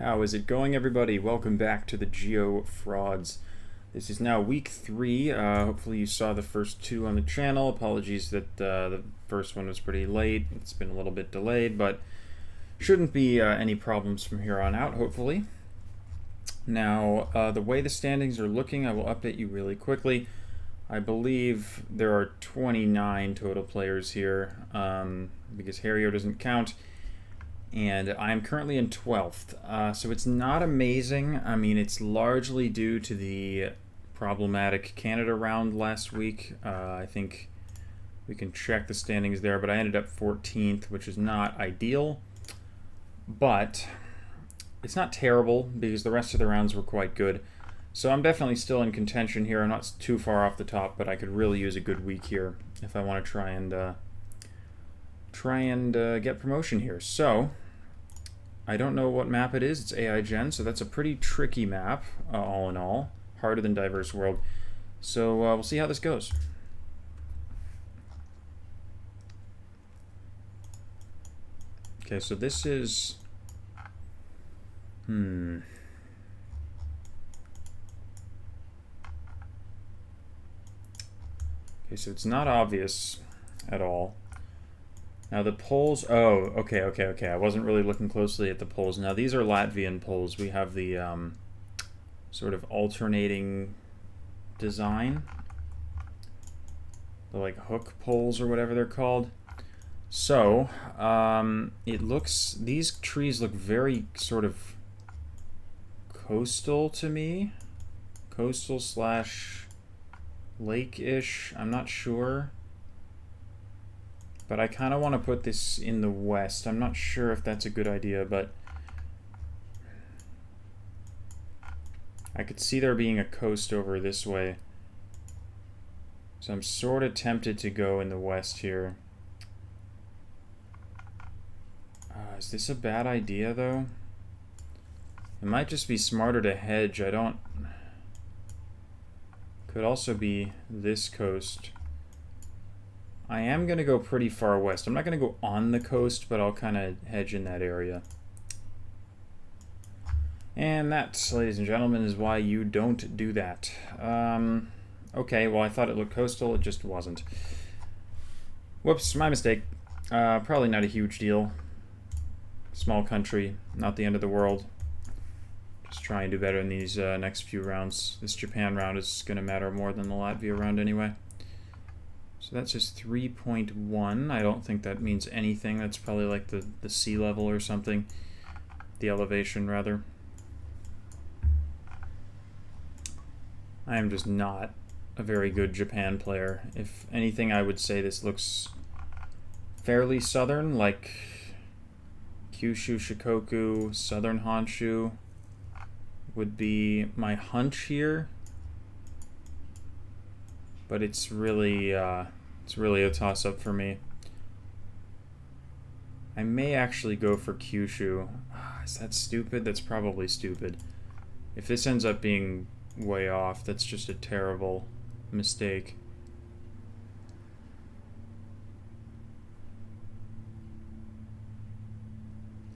How is it going, everybody? Welcome back to the GeoFrauds. This is now week 3. Hopefully you saw the first 2 on the channel. Apologies that the first one was pretty late. It's been a little bit delayed, but shouldn't be any problems from here on out, hopefully. Now, the way the standings are looking, I will update you really quickly. I believe there are 29 total players here, because Harrio doesn't count. And I'm currently in 12th, so it's not amazing. I mean, it's largely due to the problematic Canada round last week. I think we can check the standings there, but I ended up 14th, which is not ideal. But it's not terrible because the rest of the rounds were quite good. So I'm definitely still in contention here. I'm not too far off the top, but I could really use a good week here if I want to try and get promotion here. So I don't know what map it is. It's AI Gen, so that's a pretty tricky map, all in all. Harder than Diverse World. So we'll see how this goes. Okay, so this is... Okay, so it's not obvious at all. Now the poles, oh, okay. I wasn't really looking closely at the poles. Now these are Latvian poles. We have the sort of alternating design. The like hook poles or whatever they're called. So, it looks, these trees look very sort of coastal to me. Coastal slash lake-ish, I'm not sure. But I kind of want to put this in the west. I'm not sure if that's a good idea, but I could see there being a coast over this way. So I'm sort of tempted to go in the west here. Is this a bad idea, though? It might just be smarter to hedge. Could also be this coast. I am going to go pretty far west. I'm not going to go on the coast, but I'll kind of hedge in that area. And that, ladies and gentlemen, is why you don't do that. Okay, well, I thought it looked coastal. It just wasn't. Whoops, my mistake. Probably not a huge deal. Small country, not the end of the world. Just try and do better in these next few rounds. This Japan round is going to matter more than the Latvia round anyway. So that's just 3.1. I don't think that means anything. That's probably like the sea level or something. The elevation, rather. I am just not a very good Japan player. If anything, I would say this looks fairly southern, like Kyushu, Shikoku, Southern Honshu would be my hunch here. But it's really a toss-up for me. I may actually go for Kyushu. Is that stupid? That's probably stupid. If this ends up being way off, that's just a terrible mistake.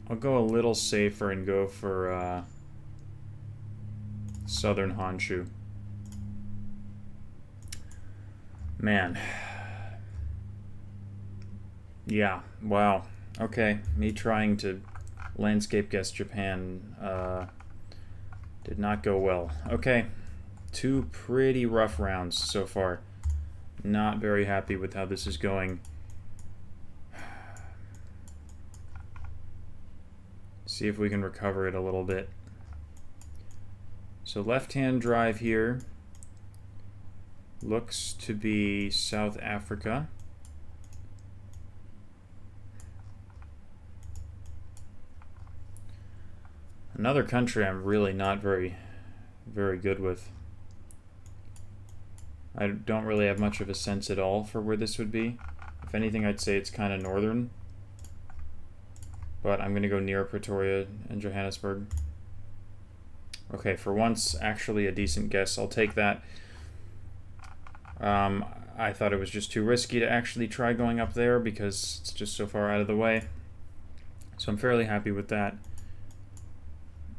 I'll go a little safer and go for Southern Honshu. Man. Yeah, wow. Okay, me trying to landscape guess Japan did not go well. Okay, 2 pretty rough rounds so far. Not very happy with how this is going. See if we can recover it a little bit. So left-hand drive here. Looks to be South Africa. Another country I'm really not very good with. I don't really have much of a sense at all for where this would be. If anything, I'd say it's kind of northern. But I'm going to go near Pretoria and Johannesburg. Okay, for once, actually a decent guess. I'll take that. I thought it was just too risky to actually try going up there because it's just so far out of the way. So I'm fairly happy with that.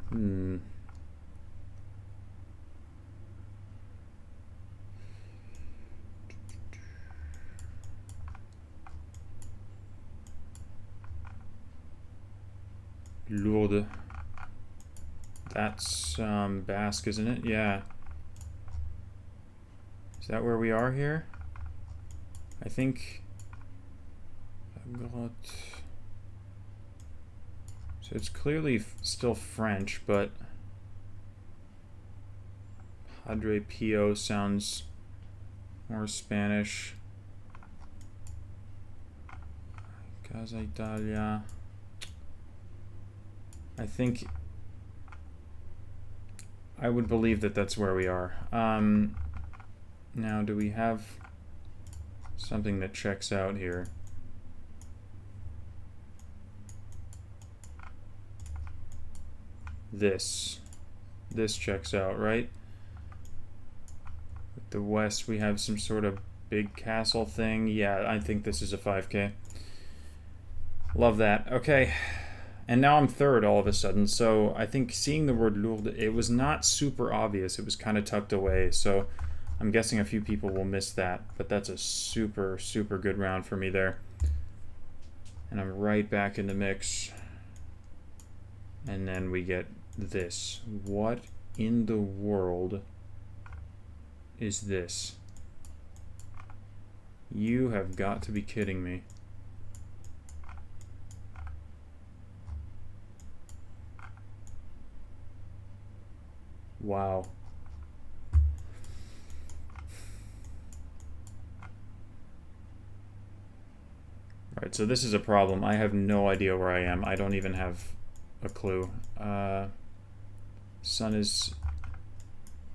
Hmm. Lourdes. That's Basque, isn't it? Yeah. Is that where we are here? I think. So it's clearly still French, but Padre Pio sounds more Spanish. Casa Italia. I think I would believe that that's where we are. Now, do we have something that checks out here? This checks out, right? With the west, we have some sort of big castle thing. Yeah, I think this is a 5K. Love that. Okay. And now I'm third all of a sudden, so I think seeing the word Lourdes, it was not super obvious. It was kind of tucked away, so I'm guessing a few people will miss that, but that's a super, super good round for me there. And I'm right back in the mix. And then we get this. What in the world is this? You have got to be kidding me. Wow. Alright, so this is a problem. I have no idea where I am. I don't even have a clue. Sun is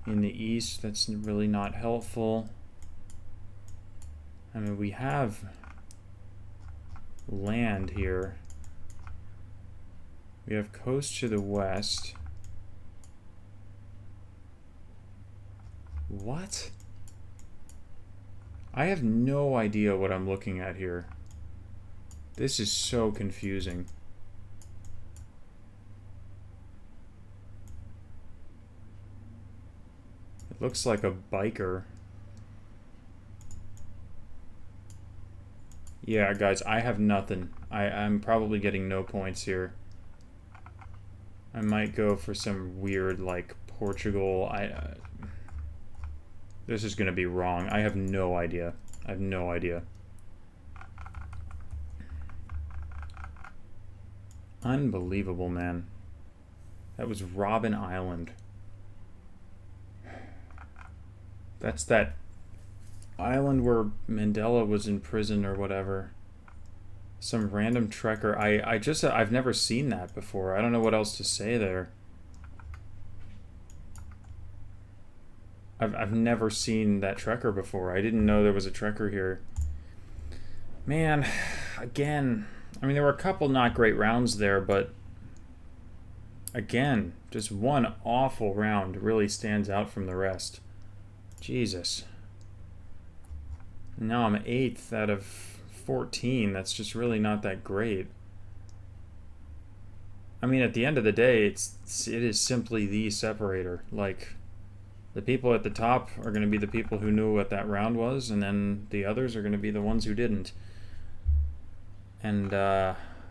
in the east. That's really not helpful. I mean, we have land here. We have coast to the west. What? I have no idea what I'm looking at here. This is so confusing. It looks like a biker. Yeah, guys, I have nothing. I'm probably getting no points here. I might go for some weird, like, Portugal. This is going to be wrong. I have no idea. I have no idea. Unbelievable, man. That was Robben Island. That's that island where Mandela was in prison or whatever. Some random trekker. I've never seen that before. I don't know what else to say there. I've never seen that trekker before. I didn't know there was a trekker here. Man, again, I mean, there were a couple not great rounds there, but again, just one awful round really stands out from the rest. Jesus. Now I'm 8th out of 14. That's just really not that great. I mean, at the end of the day, it is simply the separator. Like, the people at the top are going to be the people who knew what that round was, and then the others are going to be the ones who didn't. And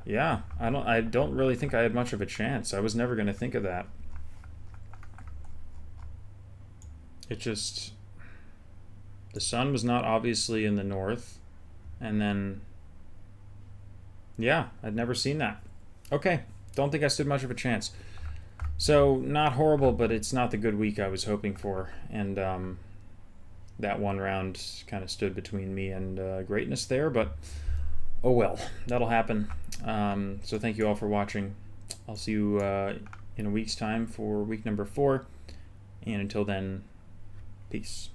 yeah, I don't really think I had much of a chance. I was never going to think of that. It just, the sun was not obviously in the north, and then yeah, I'd never seen that. Okay, don't think I stood much of a chance. So, not horrible, but it's not the good week I was hoping for. And that one round kind of stood between me and greatness there, but oh well, that'll happen. So thank you all for watching. I'll see you in a week's time for week number 4. And until then, peace.